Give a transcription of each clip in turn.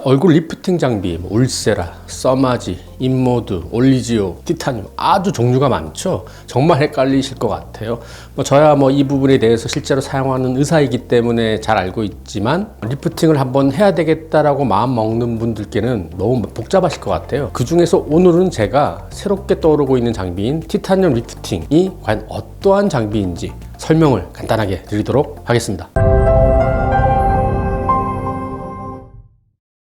얼굴 리프팅 장비, 울세라, 써마지, 인모드, 올리지오, 티타늄 아주 종류가 많죠. 정말 헷갈리실 것 같아요. 저야 이 부분에 대해서 실제로 사용하는 의사이기 때문에 잘 알고 있지만 리프팅을 한번 해야 되겠다라고 마음 먹는 분들께는 너무 복잡하실 것 같아요. 그 중에서 오늘은 제가 새롭게 떠오르고 있는 장비인 티타늄 리프팅이 과연 어떠한 장비인지 설명을 간단하게 드리도록 하겠습니다.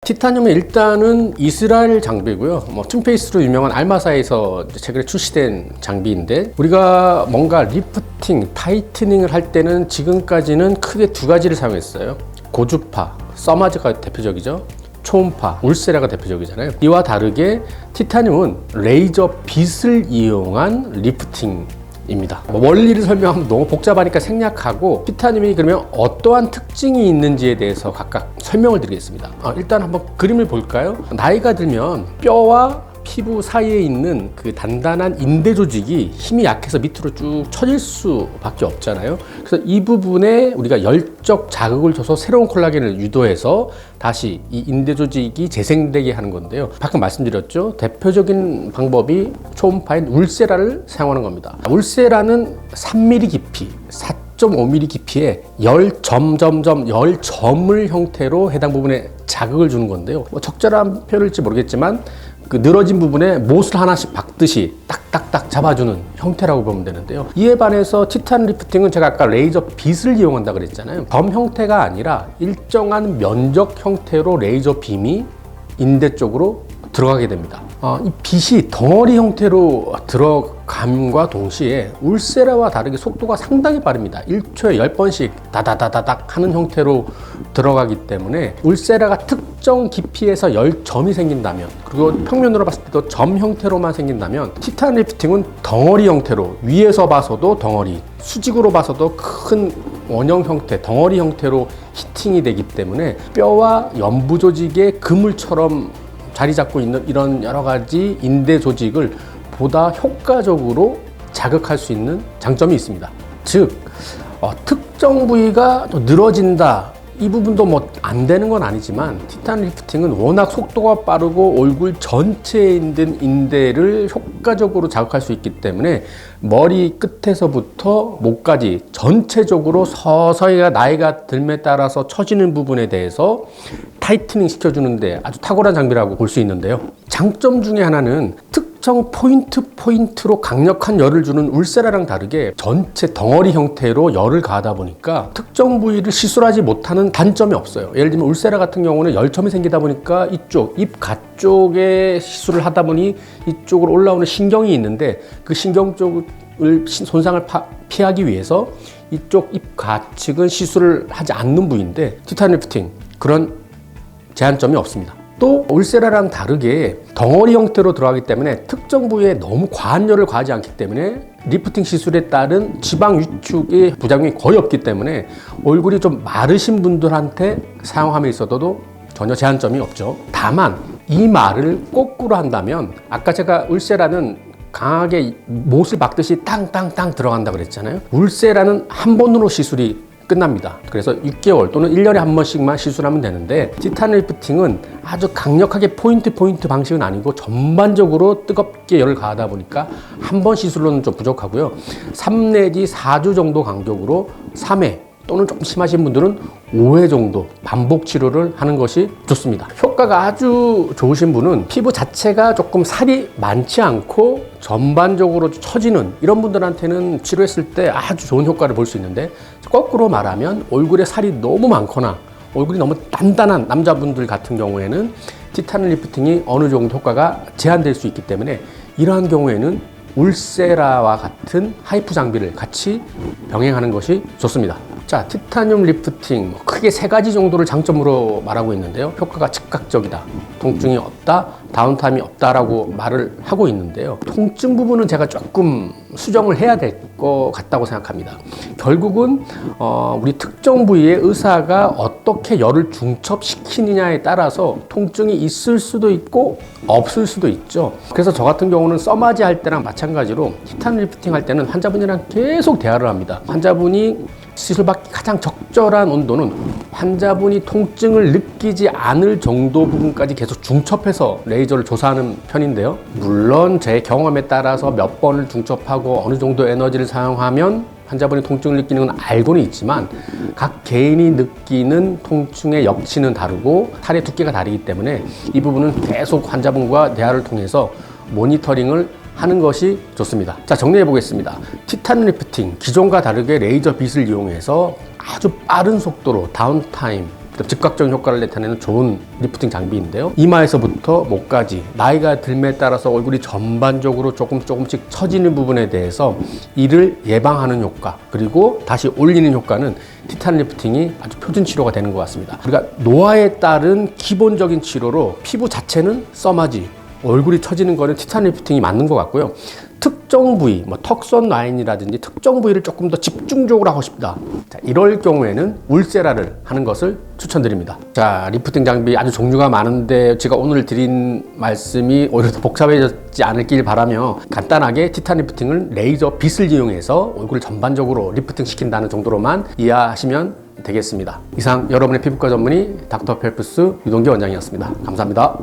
티타늄은 일단은 이스라엘 장비고요. 툰페이스로 유명한 알마사에서 최근에 출시된 장비인데, 우리가 뭔가 리프팅, 타이트닝을 할 때는 지금까지는 크게 두 가지를 사용했어요. 고주파, 써마즈가 대표적이죠. 초음파, 울세라가 대표적이잖아요. 이와 다르게 티타늄은 레이저 빛을 이용한 리프팅입니다. 원리를 설명하면 너무 복잡하니까 생략하고, 티타늄이 그러면 어떠한 특징이 있는지에 대해서 각각 설명을 드리겠습니다. 일단 한번 그림을 볼까요? 나이가 들면 뼈와 피부 사이에 있는 그 단단한 인대 조직이 힘이 약해서 밑으로 쭉 처질 수밖에 없잖아요. 그래서 이 부분에 우리가 열적 자극을 줘서 새로운 콜라겐을 유도해서 다시 이 인대 조직이 재생되게 하는 건데요. 방금 말씀드렸죠. 대표적인 방법이 초음파인 울세라를 사용하는 겁니다. 울세라는 3mm 깊이, 4.5mm 깊이의 열점을 형태로 해당 부분에 자극을 주는 건데요. 적절한 표현일지 모르겠지만 그 늘어진 부분에 못을 하나씩 박듯이 딱딱딱 잡아주는 형태라고 보면 되는데요. 이에 반해서 티탄 리프팅은 제가 아까 레이저 빛을 이용한다 그랬잖아요. 점 형태가 아니라 일정한 면적 형태로 레이저 빔이 인대 쪽으로 들어가게 됩니다. 이 빛이 덩어리 형태로 들어감과 동시에 울세라와 다르게 속도가 상당히 빠릅니다. 1초에 10번씩 다다다다닥 하는 형태로 들어가기 때문에 울세라가 특정 깊이에서 열점이 생긴다면, 그리고 평면으로 봤을 때도 점 형태로만 생긴다면, 티탄 리프팅은 덩어리 형태로, 위에서 봐서도 덩어리, 수직으로 봐서도 큰 원형 형태, 덩어리 형태로 히팅이 되기 때문에 뼈와 연부 조직의 그물처럼 자리 잡고 있는 이런 여러 가지 인대 조직을 보다 효과적으로 자극할 수 있는 장점이 있습니다. 즉, 특정 부위가 또 늘어진다, 이 부분도 안 되는 건 아니지만, 티탄 리프팅은 워낙 속도가 빠르고 얼굴 전체에 있는 인대를 효과적으로 자극할 수 있기 때문에 머리 끝에서부터 목까지 전체적으로 서서히 나이가 들에 따라서 처지는 부분에 대해서 타이트닝 시켜주는데 아주 탁월한 장비라고 볼 수 있는데요. 장점 중에 하나는 특정 포인트로 강력한 열을 주는 울세라랑 다르게 전체 덩어리 형태로 열을 가하다 보니까 특정 부위를 시술하지 못하는 단점이 없어요. 예를 들면 울세라 같은 경우는 열점이 생기다 보니까 이쪽 입 가쪽에 시술을 하다 보니 이쪽으로 올라오는 신경이 있는데, 그 신경 쪽을 손상을 피하기 위해서 이쪽 입 가측은 시술을 하지 않는 부위인데, 티탄 리프팅 그런 제한점이 없습니다. 또 울세라랑 다르게 덩어리 형태로 들어가기 때문에 특정 부위에 너무 과한 열을 가하지 않기 때문에 리프팅 시술에 따른 지방 위축의 부작용이 거의 없기 때문에 얼굴이 좀 마르신 분들한테 사용함에 있어서도 전혀 제한점이 없죠. 다만 이 말을 거꾸로 한다면, 아까 제가 울세라는 강하게 못을 박듯이 땅땅땅 들어간다 그랬잖아요. 울세라는 한 번으로 시술이 끝납니다. 그래서 6개월 또는 1년에 한 번씩만 시술하면 되는데, 티탄 리프팅은 아주 강력하게 포인트 방식은 아니고 전반적으로 뜨겁게 열을 가하다 보니까 한 번 시술로는 좀 부족하고요. 3 내지 4주 정도 간격으로 3회 또는 좀 심하신 분들은 5회 정도 반복 치료를 하는 것이 좋습니다. 효과가 아주 좋으신 분은 피부 자체가 조금 살이 많지 않고 전반적으로 처지는 이런 분들한테는 치료했을 때 아주 좋은 효과를 볼 수 있는데, 거꾸로 말하면 얼굴에 살이 너무 많거나 얼굴이 너무 단단한 남자분들 같은 경우에는 티탄 리프팅이 어느 정도 효과가 제한될 수 있기 때문에, 이러한 경우에는 울세라와 같은 하이프 장비를 같이 병행하는 것이 좋습니다. 자, 티타늄 리프팅 크게 3가지 정도를 장점으로 말하고 있는데요. 효과가 즉각적이다, 통증이 없다, 다운타임이 없다라고 말을 하고 있는데요. 통증 부분은 제가 조금 수정을 해야 될 것 같다고 생각합니다. 결국은 우리 특정 부위의 의사가 어떻게 열을 중첩시키느냐에 따라서 통증이 있을 수도 있고 없을 수도 있죠. 그래서 저 같은 경우는 써마지 할 때랑 마찬가지로 티탄 리프팅 할 때는 환자분이랑 계속 대화를 합니다. 환자분이 시술받기 가장 적절한 온도는 환자분이 통증을 느끼지 않을 정도 부분까지 계속 중첩해서 레이저를 조사하는 편인데요. 물론 제 경험에 따라서 몇 번을 중첩하고 어느 정도 에너지를 사용하면 환자분이 통증을 느끼는 건 알고는 있지만 각 개인이 느끼는 통증의 역치는 다르고 탈의 두께가 다르기 때문에 이 부분은 계속 환자분과 대화를 통해서 모니터링을 하는 것이 좋습니다. 자, 정리해 보겠습니다. 티탄 리프팅, 기존과 다르게 레이저 빛을 이용해서 아주 빠른 속도로 다운타임, 즉각적인 효과를 나타내는 좋은 리프팅 장비인데요. 이마에서부터 목까지 나이가 들매에 따라서 얼굴이 전반적으로 조금씩 처지는 부분에 대해서 이를 예방하는 효과, 그리고 다시 올리는 효과는 티탄 리프팅이 아주 표준 치료가 되는 것 같습니다. 우리가 노화에 따른 기본적인 치료로 피부 자체는 써마지, 얼굴이 처지는 거는 티탄 리프팅이 맞는 것 같고요. 특정 부위, 턱선 라인이라든지 특정 부위를 조금 더 집중적으로 하고 싶다. 자, 이럴 경우에는 울세라를 하는 것을 추천드립니다. 자, 리프팅 장비 아주 종류가 많은데 제가 오늘 드린 말씀이 오히려 더 복잡해지지 않길 바라며 간단하게 티탄 리프팅을 레이저 빛을 이용해서 얼굴을 전반적으로 리프팅 시킨다는 정도로만 이해하시면 되겠습니다. 이상 여러분의 피부과 전문의 닥터 펠프스 유동기 원장이었습니다. 감사합니다.